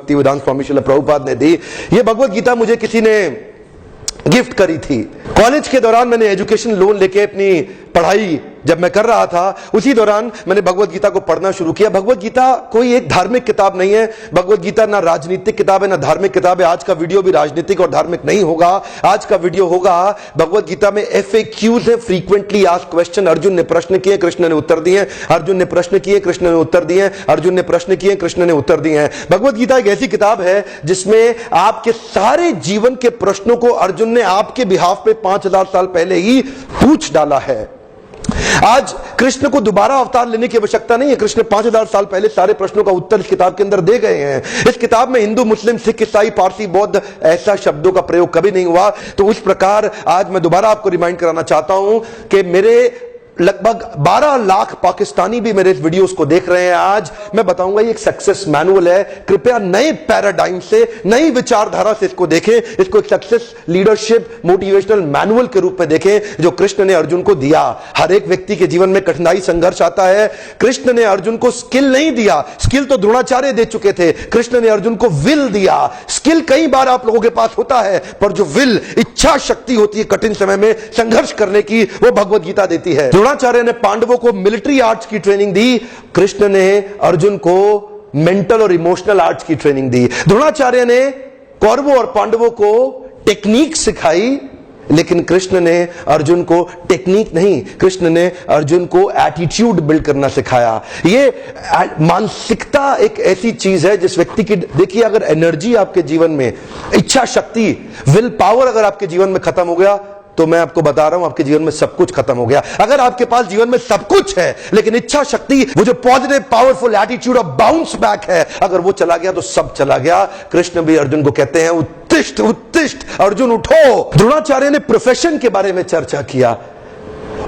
भक्तिवेदांत स्वामी श्रील प्रभुपाद ने दी। ये भगवत गीता मुझे किसी ने गिफ्ट करी थी। कॉलेज के दौरान मैंने एजुकेशन लोन लेके अपनी पढ़ाई जब मैं कर रहा था, उसी दौरान मैंने भगवत गीता को पढ़ना शुरू किया। भगवत गीता कोई एक धार्मिक किताब नहीं है। भगवत गीता ना राजनीतिक किताब है ना धार्मिक किताब है। आज का वीडियो भी राजनीतिक और धार्मिक नहीं होगा। आज का वीडियो होगा भगवत गीता में FAQs है, फ्रीक्वेंटली आस्क्ड क्वेश्चन। अर्जुन ने प्रश्न किए, कृष्ण ने उत्तर दिए। अर्जुन ने प्रश्न किए, कृष्ण ने उत्तर दिए। अर्जुन ने प्रश्न किए, कृष्ण ने उत्तर दिए हैं। भगवत गीता एक ऐसी किताब है जिसमें आपके सारे जीवन के प्रश्नों को अर्जुन ने आपके बिहाफ पे 5000 साल पहले ही पूछ डाला है। आज कृष्ण को दोबारा अवतार लेने की आवश्यकता नहीं है। कृष्ण 5000 साल पहले सारे प्रश्नों का उत्तर इस किताब के अंदर दे गए हैं। इस किताब में हिंदू, मुस्लिम, सिख, ईसाई, पारसी, बौद्ध ऐसा शब्दों का प्रयोग कभी नहीं हुआ। तो उस प्रकार आज मैं दोबारा आपको रिमाइंड कराना चाहता हूं कि मेरे लगभग 12 लाख पाकिस्तानी भी मेरे इस वीडियोस को देख रहे हैं। आज मैं बताऊंगा ये एक सक्सेस मैनुअल है। कृपया नए पैराडाइम से, नई विचारधारा से इसको देखें। इसको एक सक्सेस लीडरशिप मोटिवेशनल मैनुअल के रूप में देखें जो कृष्ण ने अर्जुन को दिया। हर एक व्यक्ति के जीवन में कठिनाई, संघर्ष आता है। कृष्ण ने अर्जुन को स्किल नहीं दिया, स्किल तो द्रोणाचार्य दे चुके थे। कृष्ण ने अर्जुन को विल दिया। स्किल कई बार आप लोगों के पास होता है, पर जो विल, इच्छा शक्ति होती है कठिन समय में संघर्ष करने की, वो भगवत गीता देती है। द्रोणाचार्य ने पांडवों को मिलिट्री आर्ट्स की ट्रेनिंग दी, कृष्ण ने अर्जुन को मेंटल और इमोशनल आर्ट्स की ट्रेनिंग दी। द्रोणाचार्य ने कौरवों और पांडवों को टेक्निक सिखाई, लेकिन कृष्ण ने अर्जुन को टेक्निक नहीं, कृष्ण ने अर्जुन को एटीट्यूड बिल्ड करना सिखाया। ये मानसिकता एक ऐसी चीज है जिस व्यक्ति की, देखिए अगर एनर्जी आपके जीवन में, इच्छा शक्ति, विल पावर अगर आपके जीवन में खत्म हो गया, तो मैं आपको बता रहा हूं आपके जीवन में सब कुछ खत्म हो गया। अगर आपके पास जीवन में सब कुछ है लेकिन इच्छा शक्ति, वो जो positive powerful attitude of bounce back है, अगर वो चला गया तो सब चला गया। कृष्ण भी अर्जुन को कहते हैं उत्तिष्ठ उत्तिष्ठ, अर्जुन उठो। द्रोणाचार्य ने प्रोफेशन के बारे में चर्चा किया,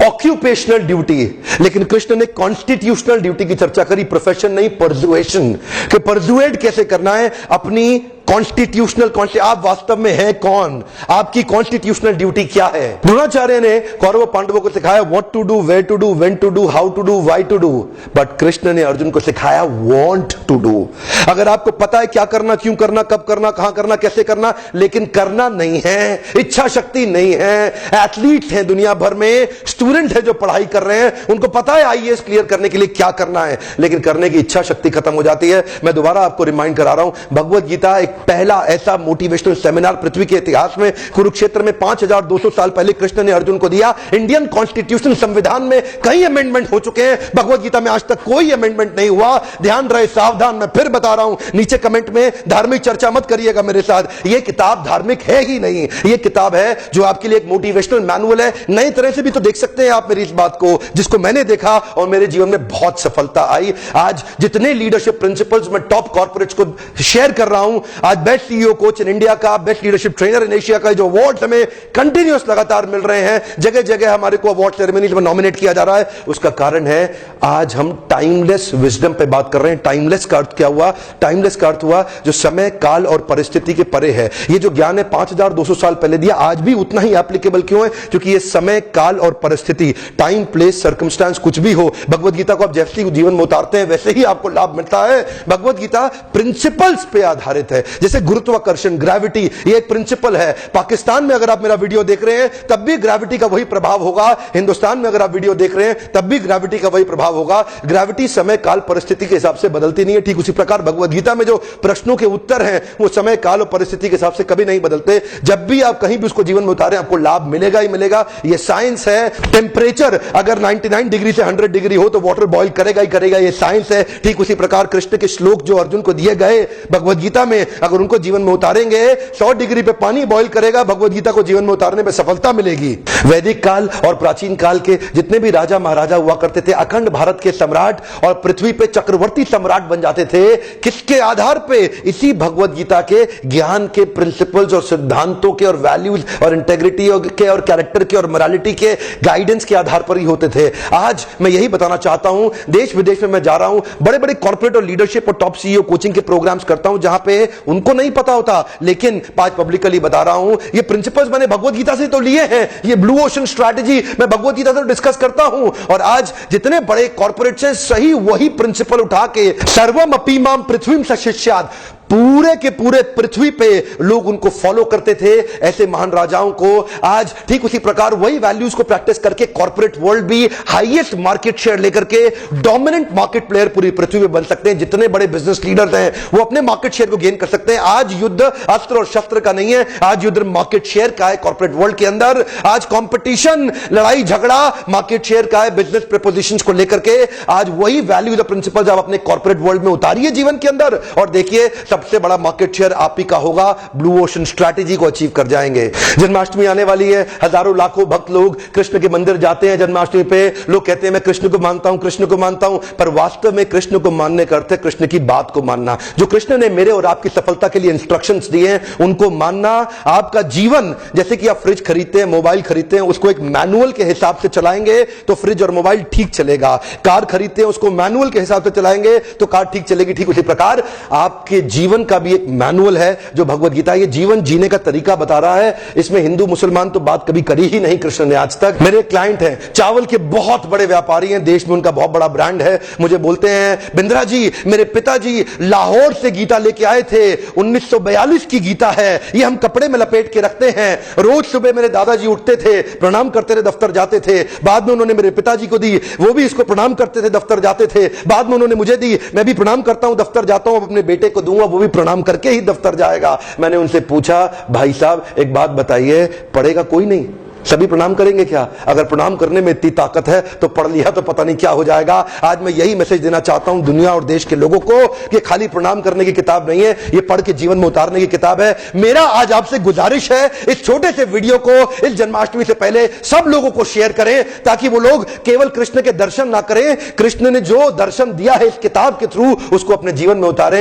ऑक्यूपेशनल ड्यूटी, लेकिन कृष्ण ने कॉन्स्टिट्यूशनल ड्यूटी की चर्चा करी। प्रोफेशन नहीं, परसुएशन, कि परसुएड कैसे करना है अपनी कॉन्स्टिट्यूशनल, आप वास्तव में हैं कौन, आपकी कॉन्स्टिट्यूशनल ड्यूटी क्या है। द्रोणाचार्य ने कौरव पांडवों को सिखाया what to do, where to do, when to do, how to do, why to do, but Krishna ने अर्जुन को सिखाया वांट टू डू। अगर आपको पता है क्या करना, क्यों करना, कब करना, कहां करना, कैसे करना, लेकिन करना नहीं है, इच्छा शक्ति नहीं है। एथलीट हैं दुनिया भर में, स्टूडेंट है जो पढ़ाई कर रहे हैं, उनको पता है IAS क्लियर करने के लिए क्या करना है, लेकिन करने की इच्छा शक्ति खत्म हो जाती है। मैं दोबारा आपको रिमाइंड करा रहा हूं, भगवत गीता एक पहला ऐसा मोटिवेशनल सेमिनार पृथ्वी के इतिहास में, कुरुक्षेत्र में 5200 साल पहले कृष्ण ने अर्जुन को दिया। इंडियन कॉन्स्टिट्यूशन, संविधान में कई अमेंडमेंट हो चुके हैं, भगवत गीता में आज तक कोई अमेंडमेंट नहीं हुआ। ध्यान रहे, सावधान, मैं फिर बता रहा हूं, नीचे कमेंट में धार्मिक चर्चा मत करिएगा मेरे साथ। यह किताब धार्मिक है ही नहीं, यह किताब है जो आपके लिए एक मोटिवेशनल मैनुअल है। नई तरह से भी तो देख सकते हैं आप मेरी इस बात को, जिसको मैंने देखा और मेरे जीवन में बहुत सफलता आई। आज जितने लीडरशिप प्रिंसिपल्स मैं टॉप कॉर्पोरेट्स को शेयर कर रहा हूं, आज best CEO coach in India का, best leadership trainer in Asia का, जो अवार्ड हमें कंटिन्यूअस लगातार मिल रहे हैं, जगह जगह हमारे को अवार्ड सेरेमनीज में नॉमिनेट किया जा रहा है, उसका कारण है आज हम टाइमलेस विजडम पे बात कर रहे हैं। टाइमलेस का अर्थ क्या हुआ? टाइमलेस का अर्थ हुआ जो समय, काल और परिस्थिति के परे है। ये जो ज्ञान है 5200 साल पहले दिया, आज भी उतना ही एप्लीकेबल क्यों है? क्योंकि ये समय, काल और परिस्थिति, टाइम, प्लेस, सर्कमस्टांस कुछ भी हो, भगवत गीता को आप जैसे ही जीवन में उतारते हैं वैसे ही आपको लाभ मिलता है। भगवत गीता प्रिंसिपल्स पे आधारित है, जैसे गुरुत्वाकर्षण, ग्रेविटी, ये एक प्रिंसिपल है। पाकिस्तान में अगर आप मेरा वीडियो देख रहे हैं तब भी ग्रेविटी का वही प्रभाव होगा, हिंदुस्तान में अगर आप वीडियो देख रहे हैं तब भी ग्रेविटी का वही प्रभाव होगा। ग्रेविटी समय, काल, परिस्थिति के हिसाब से बदलती नहीं है। ठीक उसी प्रकार भगवत गीता में जो प्रश्नों के उत्तर हैं वो समय, काल और परिस्थिति के हिसाब से कभी नहीं बदलते। जब भी आप कहीं भी उसको जीवन में उतारें आपको लाभ मिलेगा ही मिलेगा। ये साइंस है। टेम्परेचर अगर 99 डिग्री से 100 डिग्री हो तो वाटर बॉयल करेगा ही करेगा, ये साइंस है। ठीक उसी प्रकार कृष्ण के श्लोक जो अर्जुन को दिए गए भगवत गीता में, अगर उनको जीवन में उतारेंगे 100 डिग्री पे पानी बॉईल करेगा, भगवत गीता को जीवन में उतारने में सफलता मिलेगी। वैदिक काल और प्राचीन काल के जितने भी राजा महाराजा हुआ करते थे, अखंड भारत के सम्राट और पृथ्वी पे चक्रवर्ती सम्राट बन जाते थे। किसके आधार पे? इसी भगवत गीता के ज्ञान के प्रिंसिपल्स और सिद्धांतों के और वैल्यूज और इंटेग्रिटी के और कैरेक्टर के और मोरालिटी के गाइडेंस के आधार पर ही होते थे। आज मैं यही बताना चाहता हूं, देश विदेश में मैं जा रहा हूं, बड़े बड़े कॉर्पोरेट और लीडरशिप और टॉप CEO कोचिंग के प्रोग्राम्स करता हूं, जहां पे उनको नहीं पता होता, लेकिन आज पब्लिकली बता रहा हूं, ये प्रिंसिपल्स मैंने भगवत गीता से तो लिए हैं। ये ब्लू ओशन स्ट्रैटेजी मैं भगवत गीता से डिस्कस करता हूं। और आज जितने बड़े कॉर्पोरेट्स हैं, सही वही प्रिंसिपल उठा के सर्वम अपीमाम पृथ्वीम सशिष्यात्, पूरे के पूरे पृथ्वी पे लोग उनको फॉलो करते थे, ऐसे महान राजाओं को। आज ठीक उसी प्रकार वही वैल्यूज को प्रैक्टिस करके कॉर्पोरेट वर्ल्ड भी हाईएस्ट मार्केट शेयर लेकर के डोमिनेंट मार्केट प्लेयर पूरी पृथ्वी पे बन सकते हैं। जितने बड़े बिजनेस लीडर्स हैं वो अपने मार्केट शेयर को गेन कर सकते हैं। आज युद्ध अस्त्र और शस्त्र का नहीं है, आज युद्ध मार्केट शेयर का है। कॉर्पोरेट वर्ल्ड के अंदर आज कंपटीशन, लड़ाई झगड़ा मार्केट शेयर का है, बिजनेस प्रपोजिशंस को लेकर के। आज वही वैल्यूज और प्रिंसिपल्स आप अपने कॉर्पोरेट वर्ल्ड में उतारिए जीवन के अंदर, और देखिए सबसे बड़ा मार्केट शेयर आप ही का होगा। ब्लू ओशन स्ट्रैटेजी को अचीव कर जाएंगे। जन्माष्टमी आने वाली है, हजारों लाखों भक्त लोग कृष्ण के मंदिर जाते हैं जन्माष्टमी पे। लोग कहते हैं मैं कृष्ण को मानता हूं, कृष्ण को मानता हूं, पर वास्तव में कृष्ण को मानने का अर्थ है कृष्ण की बात को मानना। जो कृष्ण ने मेरे और आपकी सफलता के लिए इंस्ट्रक्शंस दिए हैं उनको मानना। आपका जीवन जैसे कि आप फ्रिज खरीदते हैं, मोबाइल खरीदते हैं, उसको एक मैनुअल के हिसाब से चलाएंगे तो फ्रिज और मोबाइल ठीक चलेगा। कार खरीदते हैं, उसको मैनुअल के हिसाब से चलाएंगे तो कार ठीक चलेगी। ठीक उसी प्रकार आपके जीवन का भी एक मैनुअल है जो भगवत गीता, ये जीवन जीने का तरीका बता रहा है। इसमें हिंदू मुसलमान तो बात कभी करी ही नहीं कृष्ण ने आज तक। मेरे क्लाइंट हैं, चावल के बहुत बड़े व्यापारी हैं, देश में उनका बहुत बड़ा ब्रांड है। मुझे बोलते हैं बिंद्रा जी, मेरे पिताजी लाहौर से गीता लेके आए थे, 1942 की गीता है, ये हम कपड़े में लपेट के रखते हैं। रोज सुबह मेरे दादाजी उठते थे, प्रणाम करते थे, दफ्तर जाते थे। बाद में उन्होंने मेरे पिताजी को दी, वो भी इसको प्रणाम करते थे, दफ्तर जाते थे। बाद में उन्होंने मुझे दी, मैं भी प्रणाम करता हूं, दफ्तर जाता हूं, अपने बेटे को दूंगा, वो भी प्रणाम करके ही दफ्तर जाएगा। मैंने उनसे पूछा, भाई साहब एक बात बताइए, पढ़ेगा कोई नहीं, सभी प्रणाम करेंगे क्या? अगर प्रणाम करने में इतनी ताकत है तो पढ़ लिया तो पता नहीं क्या हो जाएगा। आज मैं यही मैसेज देना चाहता हूं दुनिया और देश के लोगों को कि खाली प्रणाम करने की किताब नहीं है, ये पढ़ के जीवन में उतारने की किताब है। मेरा आज आपसे गुजारिश है, इस छोटे से वीडियो को इस जन्माष्टमी से पहले सब लोगों को शेयर करें, ताकि वो लोग केवल कृष्ण के दर्शन ना करें, कृष्ण ने जो दर्शन दिया है इस किताब के थ्रू उसको अपने जीवन में उतारें।